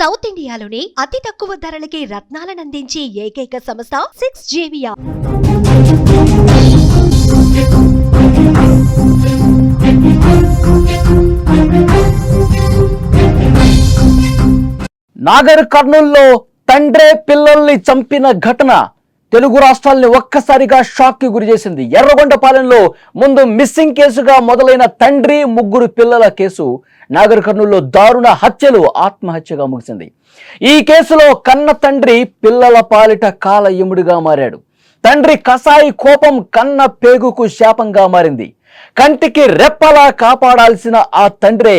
South ఇండియాలోని అతి తక్కువ ధరలకి రత్నాలనందించే ఏకైక సంస్థ 6JVR. నాగర్ కర్నూల్లో తండ్రే పిల్లల్ని చంపిన ఘటన తెలుగు రాష్ట్రాల్ని ఒక్కసారిగా షాక్ కి గురి చేసింది. ఎర్రగొండపాలెంలో ముందు మిస్సింగ్ కేసుగా మొదలైన తండ్రి ముగ్గురు పిల్లల కేసు నాగర్ కర్నూల్లో దారుణ హత్యలు ఆత్మహత్యగా ముగిసింది. ఈ కేసులో కన్న తండ్రి పిల్లల పాలిట కాల యముడిగా మారాడు. తండ్రి కసాయి కోపం కన్న పేగుకు శాపంగా మారింది. కంటికి రెప్పలా కాపాడాల్సిన ఆ తండ్రే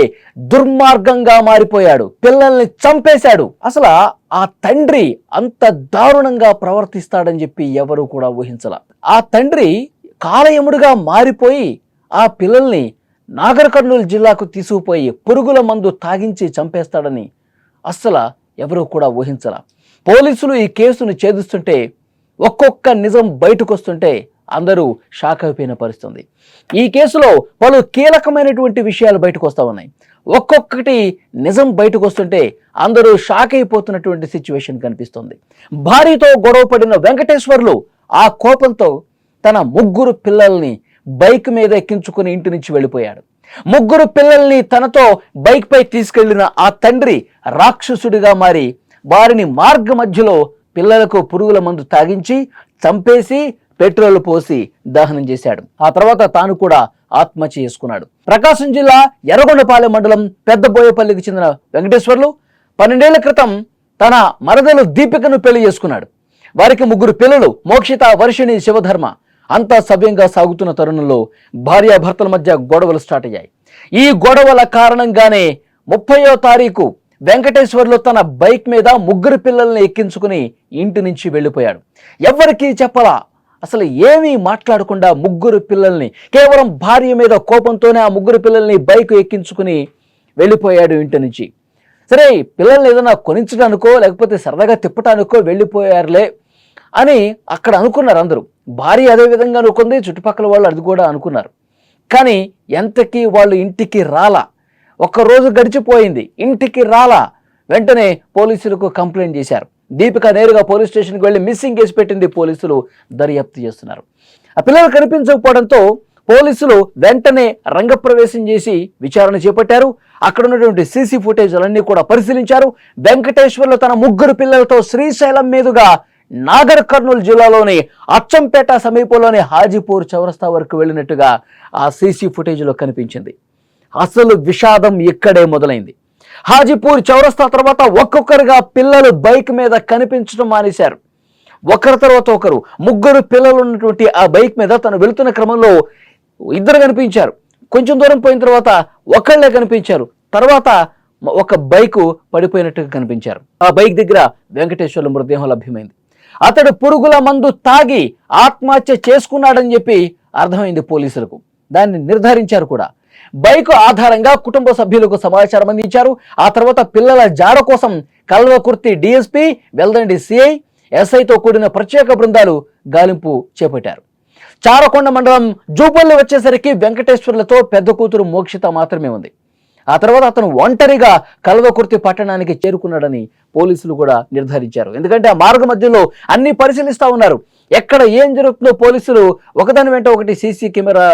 దుర్మార్గంగా మారిపోయాడు. పిల్లల్ని చంపేశాడు. అసలు ఆ తండ్రి అంత దారుణంగా ప్రవర్తిస్తాడని చెప్పి ఎవరు కూడా ఊహించల. ఆ తండ్రి కాలయముడుగా మారిపోయి ఆ పిల్లల్ని నాగర్ కర్నూలు జిల్లాకు తీసుకుపోయి పురుగుల మందు తాగించి చంపేస్తాడని అస్సలు ఎవరు కూడా ఊహించల. పోలీసులు ఈ కేసును ఛేదిస్తుంటే ఒక్కొక్క నిజం బయటకు వస్తుంటే అందరూ షాక్ అయిపోయిన పరిస్థితుంది. ఈ కేసులో పలు కీలకమైనటువంటి విషయాలు బయటకు వస్తూ ఉన్నాయి. ఒక్కొక్కటి నిజం బయటకు వస్తుంటే అందరూ షాక్ అయిపోతున్నటువంటి సిచ్యువేషన్ కనిపిస్తుంది. భార్యతో గొడవ పడిన వెంకటేశ్వర్లు ఆ కోపంతో తన ముగ్గురు పిల్లల్ని బైక్ మీద ఎక్కించుకుని ఇంటి నుంచి వెళ్ళిపోయాడు. ముగ్గురు పిల్లల్ని తనతో బైక్ పై తీసుకెళ్లిన ఆ తండ్రి రాక్షసుడిగా మారి వారిని మార్గ మధ్యలో పిల్లలకు పురుగుల మందు తాగించి చంపేసి పెట్రోల్ పోసి దహనం చేశాడు. ఆ తర్వాత తాను కూడా ఆత్మహత్య చేసుకున్నాడు. ప్రకాశం జిల్లా ఎర్రగొండపాలెం మండలం పెద్దబోయపల్లికి చెందిన వెంకటేశ్వర్లు 12 ఏళ్ల క్రితం తన మరదలు దీపికను పెళ్లి చేసుకున్నాడు. వారికి ముగ్గురు పిల్లలు మోక్షిత, వర్షిణి, శివధర్మ. అంతా సవ్యంగా సాగుతున్న తరుణంలో భార్యాభర్తల మధ్య గొడవలు స్టార్ట్ అయ్యాయి. ఈ గొడవల కారణంగానే 30వ తారీఖు వెంకటేశ్వర్లు తన బైక్ మీద ముగ్గురు పిల్లల్ని ఎక్కించుకుని ఇంటి నుంచి వెళ్ళిపోయాడు. ఎవ్వరికీ చెప్పలా, అసలు ఏమీ మాట్లాడకుండా ముగ్గురు పిల్లల్ని కేవలం భార్య మీద కోపంతోనే ఆ ముగ్గురు పిల్లల్ని బైక్ ఎక్కించుకుని వెళ్ళిపోయాడు ఇంటి నుంచి. సరే, పిల్లల్ని ఏదైనా కొనించడానికో లేకపోతే సరదాగా తిప్పటానికో వెళ్ళిపోయారులే అని అక్కడ అనుకున్నారు అందరూ. భార్య అదే విధంగా అనుకుంది, చుట్టుపక్కల వాళ్ళు అది కూడా అనుకున్నారు. కానీ ఎంతకీ వాళ్ళు ఇంటికి రాలా. ఒక్కరోజు గడిచిపోయింది, ఇంటికి రాలా. వెంటనే పోలీసులకు కంప్లైంట్ చేశారు. దీపిక నేరుగా పోలీస్ స్టేషన్కి వెళ్ళి మిస్సింగ్ కేసు పెట్టింది. పోలీసులు దర్యాప్తు చేస్తున్నారు. ఆ పిల్లలు కనిపించకపోవడంతో పోలీసులు వెంటనే రంగప్రవేశం చేసి విచారణ చేపట్టారు. అక్కడ ఉన్నటువంటి సీసీ ఫుటేజ్లన్నీ కూడా పరిశీలించారు. వెంకటేశ్వర్లు తన ముగ్గురు పిల్లలతో శ్రీశైలం మీదుగా నాగర్ కర్నూలు జిల్లాలోని అచ్చంపేట సమీపంలోని హాజీపూర్ చౌరస్తా వరకు వెళ్ళినట్టుగా ఆ సీసీ ఫుటేజ్లో కనిపించింది. అసలు విషాదం ఇక్కడే మొదలైంది. హాజీపూర్ చౌరస్తా తర్వాత ఒక్కొక్కరుగా పిల్లలు బైక్ మీద కనిపించడం మానేశారు. ఒకరి తర్వాత ఒకరు ముగ్గురు పిల్లలు ఉన్నటువంటి ఆ బైక్ మీద తను వెళుతున్న క్రమంలో ఇద్దరు కనిపించారు. కొంచెం దూరం పోయిన తర్వాత ఒకళ్ళే కనిపించారు. తర్వాత ఒక బైకు పడిపోయినట్టుగా కనిపించారు. ఆ బైక్ దగ్గర వెంకటేశ్వర్ల మృతదేహం లభ్యమైంది. అతడు పురుగుల మందు తాగి ఆత్మహత్య చేసుకున్నాడని చెప్పి అర్థమైంది పోలీసులకు. దాన్ని నిర్ధారించారు కూడా. బైకు ఆధారంగా కుటుంబ సభ్యులకు సమాచారం అందించారు. ఆ తర్వాత పిల్లల జాడ కోసం కల్వకుర్తి డిఎస్పీ, వెల్దండి సిఐ, ఎస్ఐతో కూడిన ప్రత్యేక బృందాలు గాలింపు చేపట్టారు. చారకొండ మండలం జూపల్లి వచ్చేసరికి వెంకటేశ్వర్లతో పెద్ద కూతురు మోక్షిత మాత్రమే ఉంది. ఆ తర్వాత అతను ఒంటరిగా కల్వకుర్తి పట్టణానికి చేరుకున్నాడని పోలీసులు కూడా నిర్ధారించారు. ఎందుకంటే ఆ మార్గ మధ్యలో అన్ని పరిశీలిస్తూ ఉన్నారు. ఎక్కడ ఏం జరుగుతుందో పోలీసులు ఒకదాని వెంట ఒకటి సీసీ కెమెరా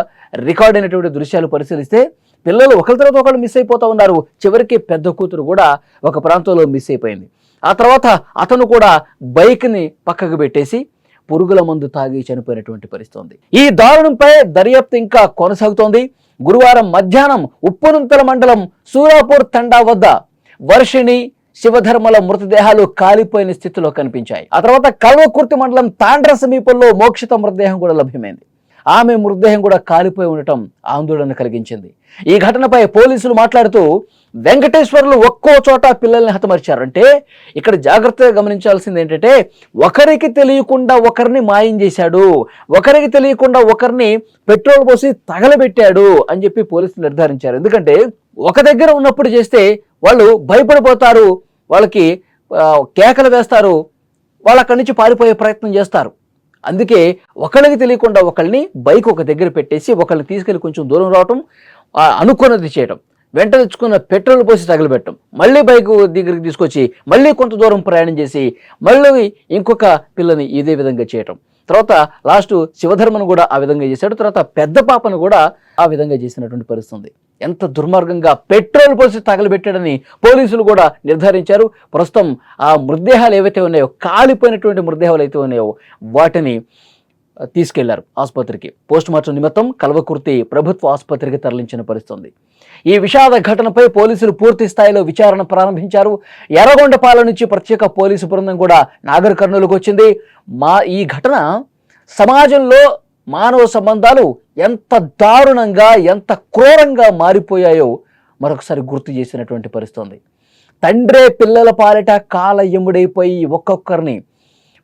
రికార్డ్ అయినటువంటి దృశ్యాలు పరిశీలిస్తే పిల్లలు ఒకరి తర్వాత ఒకళ్ళు మిస్ అయిపోతూ ఉన్నారు. చివరికి పెద్ద కూతురు కూడా ఒక ప్రాంతంలో మిస్ అయిపోయింది. ఆ తర్వాత అతను కూడా బైక్ని పక్కకు పెట్టేసి పురుగుల మందు తాగి చనిపోయినటువంటి పరిస్థితి ఉంది. ఈ దారుణంపై దర్యాప్తు ఇంకా కొనసాగుతోంది. గురువారం మధ్యాహ్నం ఉప్పునుంతల మండలం సూరాపూర్ తండా వద్ద వర్షిణి, శివధర్మల మృతదేహాలు కాలిపోయిన స్థితిలో కనిపించాయి. ఆ తర్వాత కల్వకుర్తి మండలం తాండ్ర సమీపంలో మోక్షిత మృతదేహం కూడా లభ్యమైంది. ఆమె మృతదేహం కూడా కాలిపోయి ఉండటం ఆందోళన కలిగించింది. ఈ ఘటనపై పోలీసులు మాట్లాడుతూ వెంకటేశ్వర్లు ఒక్కో చోట పిల్లల్ని హతమర్చారు. అంటే ఇక్కడ జాగ్రత్తగా గమనించాల్సింది ఏంటంటే ఒకరికి తెలియకుండా ఒకరిని మాయం చేశాడు, ఒకరికి తెలియకుండా ఒకరిని పెట్రోల్ పోసి తగలబెట్టాడు అని చెప్పి పోలీసులు నిర్ధారించారు. ఎందుకంటే ఒక దగ్గర ఉన్నప్పుడు చేస్తే వాళ్ళు భయపడిపోతారు, వాళ్ళకి కేకలు వేస్తారు, వాళ్ళు అక్కడి నుంచి పారిపోయే ప్రయత్నం చేస్తారు. అందుకే ఒకళ్ళకి తెలియకుండా ఒకళ్ళని బైక్ ఒక దగ్గర పెట్టేసి ఒకళ్ళని తీసుకెళ్లి కొంచెం దూరం రావటం, అనుకున్నది చేయటం. వెంట తెచ్చుకున్న పెట్రోల్ పోసి తగలబెట్టడం, మళ్ళీ బైక్ దగ్గరికి తీసుకొచ్చి మళ్ళీ కొంత దూరం ప్రయాణం చేసి మళ్ళీ ఇంకొక పిల్లని ఇదే విధంగా చేయటం, తర్వాత లాస్ట్ శివధర్మను కూడా ఆ విధంగా చేశాడు, తర్వాత పెద్ద పాపను కూడా ఆ విధంగా చేసినటువంటి పరిస్థితి. ఎంత దుర్మార్గంగా పెట్రోల్ పోసి తగలబెట్టాడని పోలీసులు కూడా నిర్ధారించారు. ప్రస్తుతం ఆ మృతదేహాలు ఏవైతే ఉన్నాయో, కాలిపోయినటువంటి మృతదేహాలు అయితే ఉన్నాయో వాటిని తీసుకెళ్లారు ఆసుపత్రికి. పోస్ట్ మార్టం నిమిత్తం కల్వకుర్తి ప్రభుత్వ ఆసుపత్రికి తరలించిన పరిస్థితి. ఈ విషాద ఘటనపై పోలీసులు పూర్తి స్థాయిలో విచారణ ప్రారంభించారు. ఎర్రగొండపాలెం నుంచి ప్రత్యేక పోలీసు బృందం కూడా నాగర్ కర్నూలుకు వచ్చింది. ఈ ఘటన సమాజంలో మానవ సంబంధాలు ఎంత దారుణంగా, ఎంత క్రూరంగా మారిపోయాయో మరొకసారి గుర్తు చేసినటువంటి పరిస్థితి. తండ్రే పిల్లల పాలిట కాల ఎముడైపోయి ఒక్కొక్కరిని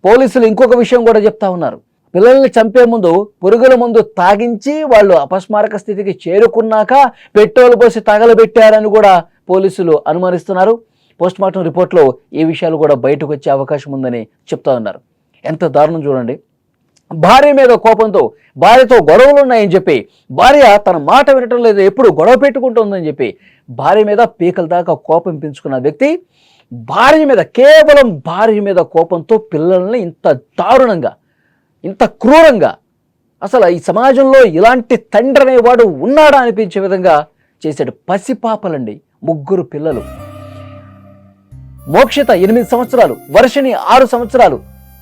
పోలీసులు ఇంకొక విషయం కూడా చెప్తా ఉన్నారు. పిల్లల్ని చంపే ముందు పురుగుల ముందు తాగించి వాళ్ళు అపస్మారక స్థితికి చేరుకున్నాక పెట్రోల్ పోసి తగలబెట్టారని కూడా పోలీసులు అనుమానిస్తున్నారు. పోస్ట్ మార్టం రిపోర్ట్లో ఈ విషయాలు కూడా బయటకు వచ్చే అవకాశం ఉందని చెప్తా ఉన్నారు. ఎంత దారుణం చూడండి. భార్య మీద కోపంతో, భార్యతో గొడవలు ఉన్నాయని చెప్పి, భార్య తన మాట వినటం లేదు, ఎప్పుడు గొడవ పెట్టుకుంటుందని చెప్పి భార్య మీద పీకల దాకా కోపం పెంచుకున్న వ్యక్తి కేవలం భార్య మీద కోపంతో పిల్లల్ని ఇంత దారుణంగా, ఇంత క్రూరంగా, అసలు ఈ సమాజంలో ఇలాంటి తండ్రి అనేవాడు ఉన్నాడా అనిపించే విధంగా చేశాడు. పసిపాపలండి, 3 పిల్లలు. మోక్షిత 8 సంవత్సరాలు, వర్షిణి 6 సంవత్సరాలు,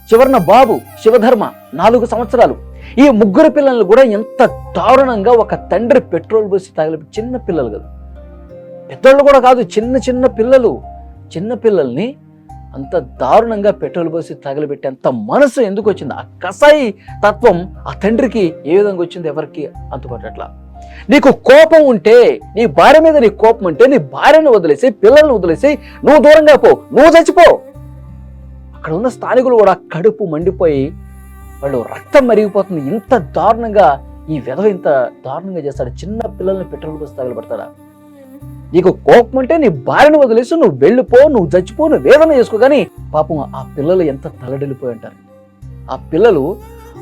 చివరన బాబు శివధర్మ 4 సంవత్సరాలు. ఈ 3 పిల్లలు కూడా ఎంత దారుణంగా ఒక తండ్రి పెట్రోల్ పోసి తగిలి, చిన్న పిల్లలు కదా, పెద్దోళ్ళు కూడా కాదు, చిన్న పిల్లలు, చిన్న పిల్లల్ని అంత దారుణంగా పెట్రోల్ పోసి తగలబెట్టేంత మనసు ఎందుకు వచ్చింది? ఆ కసాయి తత్వం ఆ తండ్రికి ఏ విధంగా వచ్చింది ఎవరికి అంతుపట్టట్లా. నీకు కోపం ఉంటే, నీ భార్య మీద నీ కోపం ఉంటే, నీ భార్యను వదిలేసి, పిల్లల్ని వదిలేసి నువ్వు దూరంగా పో, నువ్వు చచ్చిపో. అక్కడ ఉన్న స్థానికులు కూడా కడుపు మండిపోయి వాళ్ళు రక్తం మరిగిపోతుంది. ఇంత దారుణంగా ఈ విధవ ఇంత దారుణంగా చేస్తాడు. చిన్న పిల్లల్ని పెట్రోల్ పోసి తగలబెడతాడా? నీకు కోపం అంటే నీ భార్యను వదిలేసి నువ్వు వెళ్ళిపో, నువ్వు చచ్చిపో, నువ్వు వేదన చేసుకో. కానీ పాపం ఆ పిల్లలు ఎంత తలడిల్లిపోయి ఉంటారు. ఆ పిల్లలు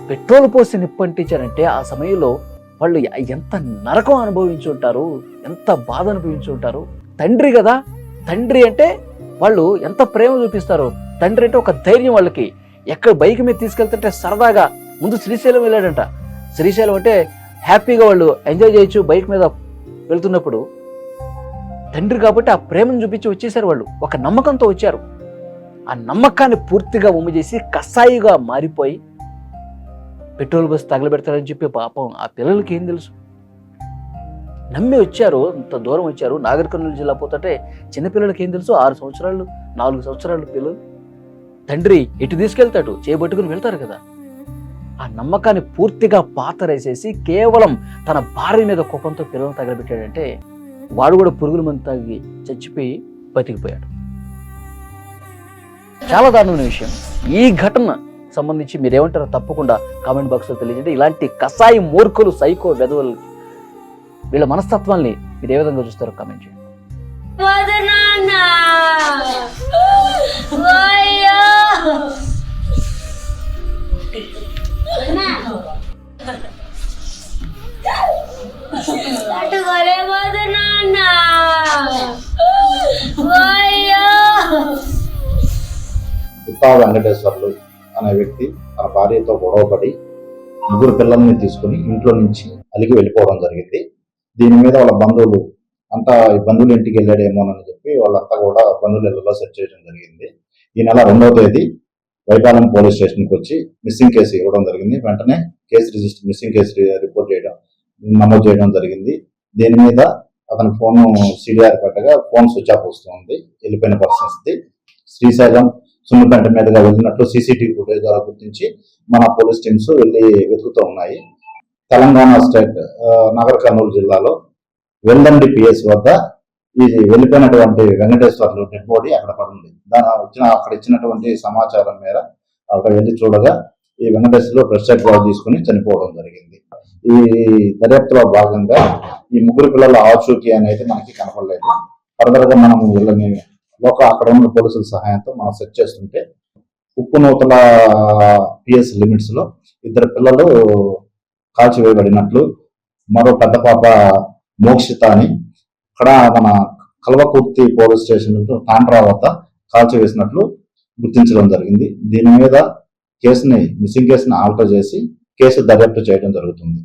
పెట్రోల్ పోసి నిప్పంటించారంటే ఆ సమయంలో వాళ్ళు ఎంత నరకం అనుభవించి ఉంటారు, ఎంత బాధ అనుభవించి ఉంటారు. తండ్రి కదా, తండ్రి అంటే వాళ్ళు ఎంత ప్రేమ చూపిస్తారు. తండ్రి అంటే ఒక ధైర్యం వాళ్ళకి. ఎక్కడ బైక్ మీద తీసుకెళ్తుంటే సరదాగా, ముందు శ్రీశైలం వెళ్ళాడంట. శ్రీశైలం అంటే హ్యాపీగా వాళ్ళు ఎంజాయ్ చేయొచ్చు బైక్ మీద వెళ్తున్నప్పుడు. తండ్రి కాబట్టి ఆ ప్రేమను చూపించి వచ్చేసారు వాళ్ళు, ఒక నమ్మకంతో వచ్చారు. ఆ నమ్మకాన్ని పూర్తిగా ఉమ్మి చేసి కసాయిగా మారిపోయి పెట్రోల్ బస్ తగలబెడతారని చెప్పి పాపం ఆ పిల్లలకి ఏం తెలుసు? నమ్మి వచ్చారు, అంత దూరం వచ్చారు. నాగర్ కర్నూలు జిల్లా పోతుంటే చిన్నపిల్లలకి ఏం తెలుసు? 6 సంవత్సరాలు 4 సంవత్సరాలు పిల్లలు. తండ్రి ఎటు తీసుకెళ్తాడు? చేయబట్టుకుని వెళ్తారు కదా. ఆ నమ్మకాన్ని పూర్తిగా పాతరేసేసి కేవలం తన భార్య మీద కోపంతో పిల్లలను తగలబెట్టాడంటే వాడు కూడా పురుగుల మందు తాగి చచ్చిపోయి బతికిపోయాడు. చాలా దారుణమైన విషయం. ఈ ఘటన సంబంధించి మీరేమంటారో తప్పకుండా కామెంట్ బాక్స్లో తెలియజేయండి. ఇలాంటి కసాయి మూర్ఖులు, సైకో వెధవలు, వీళ్ళ మనస్తత్వాల్ని మీరు ఏ విధంగా చూస్తారో కామెంట్ చేయండి. ఉత్తా వెంకటేశ్వర్లు అనే వ్యక్తి తన భార్యతో గొడవపడి 3 పిల్లల్ని తీసుకుని ఇంట్లో నుంచి అలిగి వెళ్ళిపోవడం జరిగింది. దీని మీద వాళ్ళ బంధువులు అంతా బంధువుల ఇంటికి వెళ్ళాడేమోనని చెప్పి వాళ్ళంతా కూడా బంధువుల ఇళ్లలో సెర్చ్ చేయడం జరిగింది. ఈ నెల 2వ తేదీ వైపాలెం పోలీస్ స్టేషన్కి వచ్చి మిస్సింగ్ కేసు ఇవ్వడం జరిగింది. వెంటనే మిస్సింగ్ కేసు రిపోర్ట్ నమోదు చేయడం జరిగింది. దీని మీద అతని ఫోన్ సిడిఆర్ పెట్టగా ఫోన్ స్విచ్ ఆఫ్ వస్తుంది. వెళ్ళిపోయిన పర్సన్స్ది. శ్రీశైలం సున్నిపేట మీదుగా వెళ్ళినట్లు సీసీటీవీ ఫుటేజ్ ద్వారా గుర్తించి మన పోలీస్ టీమ్స్ వెళ్ళి వెతుకుతూ ఉన్నాయి. తెలంగాణ స్టేట్ నాగర్ కర్నూలు జిల్లాలో వెల్దండి పిఎస్ వద్ద ఈ వెళ్ళిపోయినటువంటి వెంకటేశ్వర్లు డెడ్ బాడీ అక్కడ పడింది. అక్కడ ఇచ్చినటువంటి సమాచారం మేర అక్కడ వెళ్ళి చూడగా ఈ వెంకటేశ్వర్లు బ్రెస్ట్ డ్రాప్ తీసుకుని చనిపోవడం జరిగింది. ఈ దర్యాప్తులో భాగంగా ఈ 3 పిల్లల ఆచూకీ అనేది మనకి కనపడలేదు. ఫర్దర్ గా మనం వీళ్ళని అక్కడ ఉన్న పోలీసుల సహాయంతో మనం సెర్చ్ చేస్తుంటే ఉప్పునూతల పిఎస్ లిమిట్స్ లో 2 పిల్లలు కాల్చివేయబడినట్లు, మరో పెద్ద పాప మోక్షిత అని అక్కడ మన కల్వకుర్తి పోలీస్ స్టేషన్ తాండ్రా వద్ద కాల్చివేసినట్లు గుర్తించడం జరిగింది. దీని మీద మిస్సింగ్ కేసుని ఆల్టర్ చేసి కేసు దర్యాప్తు చేయడం జరుగుతుంది.